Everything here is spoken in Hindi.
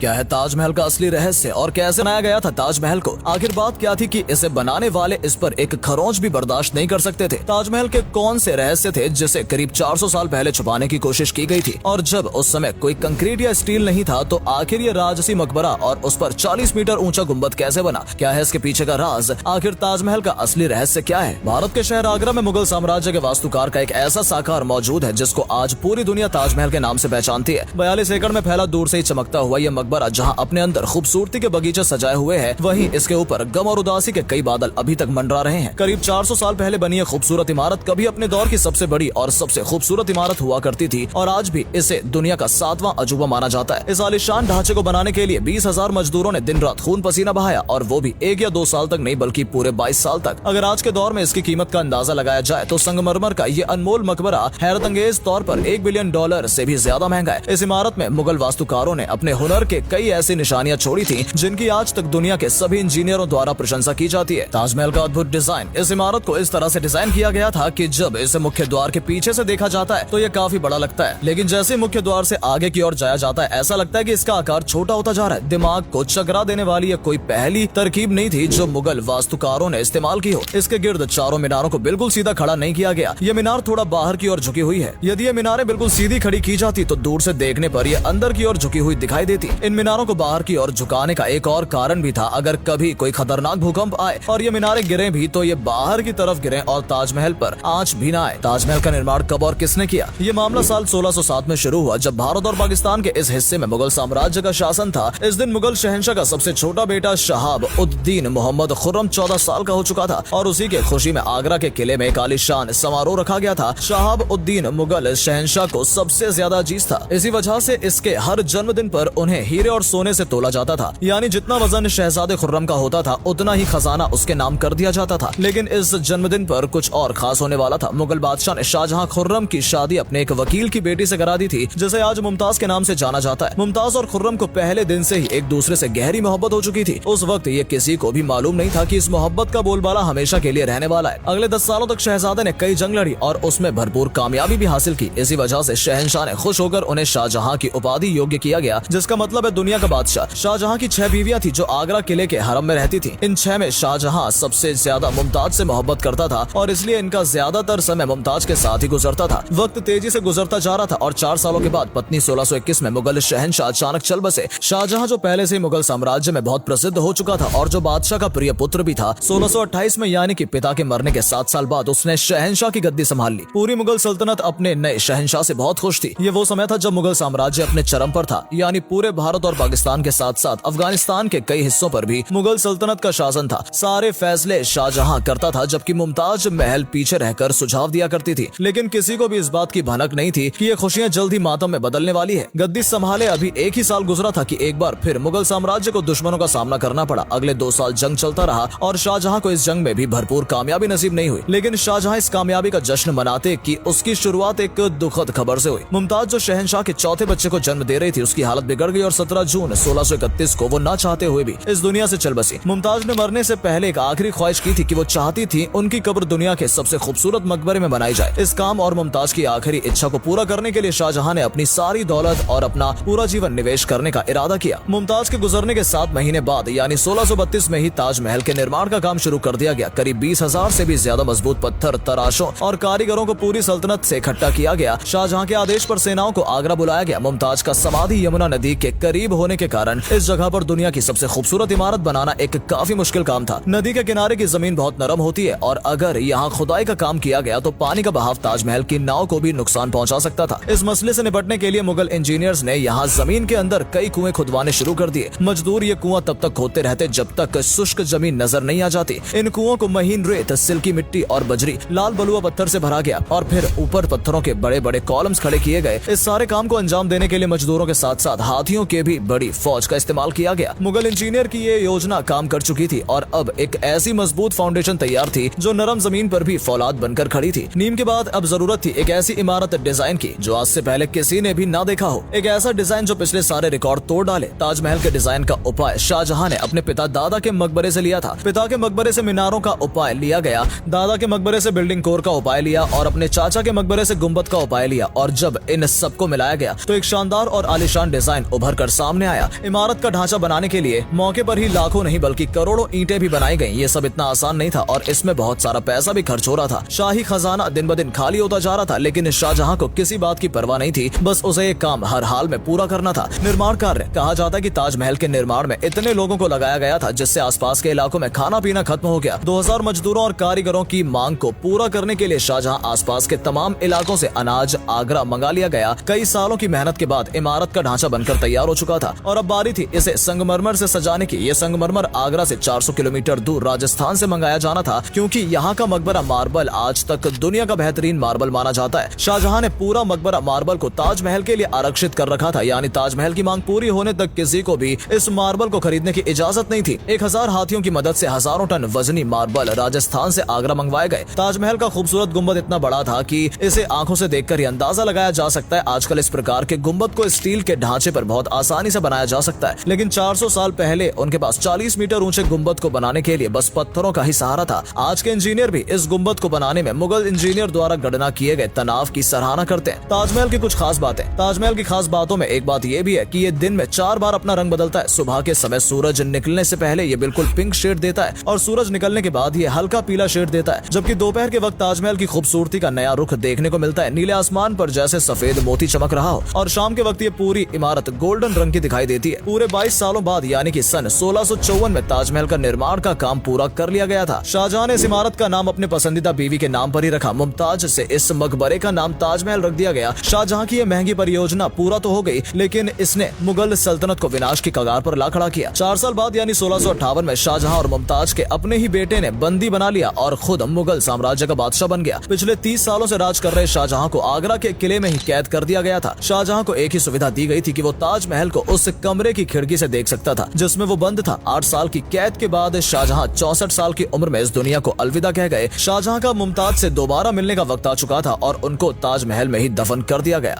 क्या है ताजमहल का असली रहस्य और कैसे बनाया गया था ताजमहल को? आखिर बात क्या थी कि इसे बनाने वाले इस पर एक खरोंच भी बर्दाश्त नहीं कर सकते थे? ताजमहल के कौन से रहस्य थे जिसे करीब 400 साल पहले छुपाने की कोशिश की गई थी? और जब उस समय कोई कंक्रीट या स्टील नहीं था तो आखिर ये राजसी मकबरा और उस पर 40 मीटर ऊंचा गुम्बद कैसे बना? क्या है इसके पीछे का राज? आखिर ताजमहल का असली रहस्य क्या है? भारत के शहर आगरा में मुगल साम्राज्य के वास्तुकार का एक ऐसा साकार मौजूद है जिसको आज पूरी दुनिया ताजमहल के नाम से पहचानती है। 42 एकड़ में फैला दूर से ही चमकता हुआ यह मकबरा जहां अपने अंदर खूबसूरती के बगीचे सजाए हुए हैं, वहीं इसके ऊपर गम और उदासी के कई बादल अभी तक मंडरा रहे हैं। करीब 400 साल पहले बनी यह खूबसूरत इमारत कभी अपने दौर की सबसे बड़ी और सबसे खूबसूरत इमारत हुआ करती थी और आज भी इसे दुनिया का 7वां अजूबा माना जाता है। इस आलीशान ढांचे को बनाने के लिए 20,000 मजदूरों ने दिन रात खून पसीना बहाया और वो भी 1 या 2 साल तक नहीं बल्कि पूरे 22 साल तक। अगर आज के दौर में इसकी कीमत का अंदाजा लगाया जाए तो संगमरमर का ये अनमोल मकबरा हैरत अंगेज तौर पर $1 बिलियन से भी ज्यादा महंगा है। इस इमारत में मुगल वास्तुकारों ने अपने हुनर के कई ऐसी निशानियां छोड़ी थी जिनकी आज तक दुनिया के सभी इंजीनियरों द्वारा प्रशंसा की जाती है। ताजमहल का अद्भुत डिजाइन। इस इमारत को इस तरह से डिजाइन किया गया था कि जब इसे मुख्य द्वार के पीछे से देखा जाता है तो ये काफी बड़ा लगता है, लेकिन जैसे मुख्य द्वार से आगे की ओर जाया जाता है ऐसा लगता है कि इसका आकार छोटा होता जा रहा है। दिमाग को चकरा देने वाली यह कोई पहली तरकीब नहीं थी जो मुगल वास्तुकारों ने इस्तेमाल की हो। इसके गिर्द चारों मीनारों को बिल्कुल सीधा खड़ा नहीं किया गया। ये मीनार थोड़ा बाहर की ओर झुकी हुई है। यदि ये मीनारें बिल्कुल सीधी खड़ी की जाती तो दूर से देखने पर ये अंदर की ओर झुकी हुई दिखाई देती। इन मीनारों को बाहर की ओर झुकाने का एक और कारण भी था, अगर कभी कोई खतरनाक भूकंप आए और ये मीनारें गिरे भी तो ये बाहर की तरफ गिरे और ताजमहल पर आंच भी न आए। ताजमहल का निर्माण कब और किसने किया? ये मामला साल 1607 में शुरू हुआ जब भारत और पाकिस्तान के इस हिस्से में मुगल साम्राज्य का शासन था। इस दिन मुगल शहंशाह का सबसे छोटा बेटा शहाब उद्दीन मोहम्मद खुर्रम 14 साल का हो चुका था और उसी के खुशी में आगरा के किले में एक आलीशान समारोह रखा गया था। शहाब उद्दीन मुगल शहंशाह को सबसे ज्यादा अजीज था। इसी वजह से इसके हर जन्मदिन पर उन्हें हीरे और सोने से तोला जाता था, यानी जितना वजन शहजादे खुर्रम का होता था उतना ही खजाना उसके नाम कर दिया जाता था। लेकिन इस जन्मदिन पर कुछ और खास होने वाला था। मुगल बादशाह ने शाहजहां खुर्रम की शादी अपने एक वकील की बेटी से करा दी थी जिसे आज मुमताज के नाम से जाना जाता है। मुमताज और खुर्रम को पहले दिन से ही एक दूसरे से गहरी मोहब्बत हो चुकी थी। उस वक्त ये किसी को भी मालूम नहीं था कि इस मोहब्बत का बोलबाला हमेशा के लिए रहने वाला है। अगले 10 सालों तक शहजादे ने कई जंग लड़ी और उसमें भरपूर कामयाबी भी हासिल की। इसी वजह से शहंशाह ने खुश होकर उन्हें शाहजहां की उपाधि योग्य किया गया, जिसका मतलब है दुनिया का बादशाह। शाहजहां की 6 बीवियां थी जो आगरा किले के हरम में रहती थी। इन 6 में शाहजहां सबसे ज्यादा मुमताज से मोहब्बत करता था और इसलिए इनका ज्यादातर समय मुमताज के साथ ही गुजरता था। वक्त तेजी से गुजरता जा रहा था और 4 सालों के बाद पत्नी 1621 में मुगल शहंशाह अचानक चल बसे। शाहजहां जो पहले से मुगल साम्राज्य में बहुत प्रसिद्ध हो चुका था और जो बादशाह का प्रिय पुत्र भी था, 1628 में यानी कि पिता के मरने के 7 साल बाद उसने शहंशाह की गद्दी संभाल ली। पूरी मुगल सल्तनत अपने नए शहंशाह से बहुत खुश थी। ये वो समय था जब मुगल साम्राज्य अपने चरम पर था, यानी पूरे भारत और पाकिस्तान के साथ साथ अफगानिस्तान के कई हिस्सों पर भी मुगल सल्तनत का शासन था। सारे फैसले शाहजहां करता था जबकि मुमताज महल पीछे रहकर सुझाव दिया करती थी। लेकिन किसी को भी इस बात की भनक नहीं थी कि ये खुशियां जल्द ही मातम में बदलने वाली है। गद्दी संभाले अभी 1 ही साल गुजरा था कि एक बार फिर मुगल साम्राज्य को दुश्मनों का सामना करना पड़ा। अगले 2 साल जंग चलता रहा और शाहजहां को इस जंग में भी भरपूर कामयाबी नसीब नहीं हुई। लेकिन शाहजहां इस कामयाबी का जश्न मनाते कि उसकी शुरुआत एक दुखद खबर से हुई। मुमताज जो शहंशाह के चौथे बच्चे को जन्म दे रही थी, उसकी हालत बिगड़ गई और 17 जून 1631 को वो ना चाहते हुए भी इस दुनिया से चल बसी। मुमताज ने मरने से पहले एक आखिरी ख्वाहिश की थी कि वो चाहती थी उनकी कब्र दुनिया के सबसे खूबसूरत मकबरे में बनाई जाए। इस काम और मुमताज की आखिरी इच्छा को पूरा करने के लिए शाहजहां ने अपनी सारी दौलत और अपना पूरा जीवन निवेश करने का इरादा किया। मुमताज के गुजरने के 7 महीने बाद यानी 1632 में ही ताजमहल के निर्माण का काम शुरू कर दिया गया। करीब 20,000 से भी ज्यादा मजबूत पत्थर, तराशों और कारीगरों को पूरी सल्तनत से इकट्ठा किया गया। शाहजहां के आदेश पर सेनाओं को आगरा बुलाया गया। मुमताज का समाधि यमुना नदी के करीब होने के कारण इस जगह पर दुनिया की सबसे खूबसूरत इमारत बनाना एक काफी मुश्किल काम था। नदी के किनारे की जमीन बहुत नरम होती है और अगर यहाँ खुदाई का काम किया गया तो पानी का बहाव ताजमहल की नाव को भी नुकसान पहुंचा सकता था। इस मसले से निपटने के लिए मुगल इंजीनियर्स ने यहाँ जमीन के अंदर कई कुएं खुदवाने शुरू कर दिए। मजदूर ये कुआं तब तक खोदते रहते जब तक शुष्क जमीन नजर नहीं आ जाती। इन कुओं को महीन रेत, सिल्की मिट्टी और बजरी, लाल बलुआ पत्थर से भरा गया और फिर ऊपर पत्थरों के बड़े बड़े कॉलम्स खड़े किए गए। इस सारे काम को अंजाम देने के लिए मजदूरों के साथ साथ हाथियों के भी बड़ी फौज का इस्तेमाल किया गया। मुगल इंजीनियर की ये योजना काम कर चुकी थी और अब एक ऐसी मजबूत फाउंडेशन तैयार थी जो नरम जमीन पर भी फौलाद बनकर खड़ी थी। नींव के बाद अब जरूरत थी एक ऐसी इमारत डिजाइन की जो आज से पहले किसी ने भी ना देखा हो। एक ऐसा डिजाइन जो पिछले सारे रिकॉर्ड तोड़ डाले। ताजमहल के डिजाइन का उपाय शाहजहां ने अपने पिता दादा के मकबरे से लिया था। पिता के मकबरे से मीनारों का उपाय लिया गया, दादा के मकबरे से बिल्डिंग कोर का उपाय लिया और अपने चाचा के मकबरे से गुंबद का उपाय लिया। और जब इन सबको मिलाया गया तो एक शानदार और आलीशान डिजाइन उभर कर सामने आया। इमारत का ढांचा बनाने के लिए मौके पर ही लाखों नहीं बल्कि करोड़ों ईंटें भी बनाई गईं। ये सब इतना आसान नहीं था और इसमें बहुत सारा पैसा भी खर्च हो रहा था। शाही खजाना दिन ब दिन खाली होता जा रहा था, लेकिन शाहजहां को किसी बात की परवाह नहीं थी। बस उसे एक काम हर हाल में पूरा करना था, निर्माण कार्य। कहा जाता है कि ताजमहल के निर्माण में इतने लोगों को लगाया गया था जिससे आसपास के इलाकों में खाना पीना खत्म हो गया। 2000 मजदूरों और कारीगरों की मांग को पूरा करने के लिए शाहजहां आसपास के तमाम इलाकों से अनाज आगरा मंगा लिया गया। कई सालों की मेहनत के बाद इमारत का ढांचा बनकर तैयार हो चुका था और अब बारी थी इसे संगमरमर से सजाने की। ये संगमरमर आगरा से 400 किलोमीटर दूर राजस्थान से मंगाया जाना था, क्योंकि यहाँ का मकबरा मार्बल आज तक दुनिया का बेहतरीन मार्बल माना जाता है। शाहजहां ने पूरा मकबरा मार्बल को ताजमहल के लिए आरक्षित कर रखा था, यानी ताजमहल की मांग पूरी होने तक किसी को भी इस मार्बल को खरीदने की इजाजत नहीं थी। 1000 हाथियों की मदद से हजारों टन वजनी मार्बल राजस्थान से आगरा मंगवाए गए। ताजमहल का खूबसूरत गुंबद इतना बड़ा था कि इसे आंखों से देखकर ही अंदाजा लगाया जा सकता है। आजकल इस प्रकार के गुंबद को स्टील के ढांचे पर बहुत आसानी से बनाया जा सकता है, लेकिन 400 साल पहले उनके पास 40 मीटर ऊंचे गुंबद को बनाने के लिए बस पत्थरों का ही सहारा था। आज के इंजीनियर भी इस गुंबद को बनाने में मुगल इंजीनियर द्वारा गणना किए गए तनाव की सराहना करते हैं। ताजमहल की कुछ खास बातें। ताजमहल की खास बातों में एक बात यह भी है कि ये दिन में 4 बार अपना रंग बदलता है। सुबह के समय सूरज निकलने से पहले ये बिल्कुल पिंक शेड देता है और सूरज निकलने के बाद ये हल्का पीला शेड देता है, जबकि दोपहर के वक्त ताजमहल की खूबसूरती का नया रुख देखने को मिलता है। नीले आसमान पर जैसे सफेद मोती चमक रहा हो और शाम के वक्त ये पूरी इमारत गोल्डन रंग की दिखाई देती है। पूरे 22 सालों बाद यानी कि सन 1654 में ताजमहल का निर्माण का काम पूरा कर लिया गया था। शाहजहां ने इस इमारत का नाम अपने पसंदीदा बीवी के नाम पर ही रखा। मुमताज से इस मकबरे का नाम ताजमहल रख दिया गया। शाहजहां की यह महंगी परियोजना पूरा तो हो गई, लेकिन इसने मुगल सल्तनत को विनाश की कगार पर ला खड़ा किया। 4 साल बाद यानी 1658 में शाहजहां और मुमताज के अपने ही बेटे ने बंदी बना लिया और खुद मुगल साम्राज्य का बादशाह बन गया। पिछले 30 सालों से राज कर रहे शाहजहां को आगरा के किले में ही कैद कर दिया गया था। शाहजहां को एक ही सुविधा दी गई थी कि वो ताजमहल को उस कमरे की खिड़की से देख सकता था जिसमें वो बंद था। 8 साल की कैद के बाद शाहजहां 64 साल की उम्र में इस दुनिया को अलविदा कह गए। शाहजहां का मुमताज से दोबारा मिलने का वक्त आ चुका था और उनको ताजमहल में ही दफन कर दिया गया।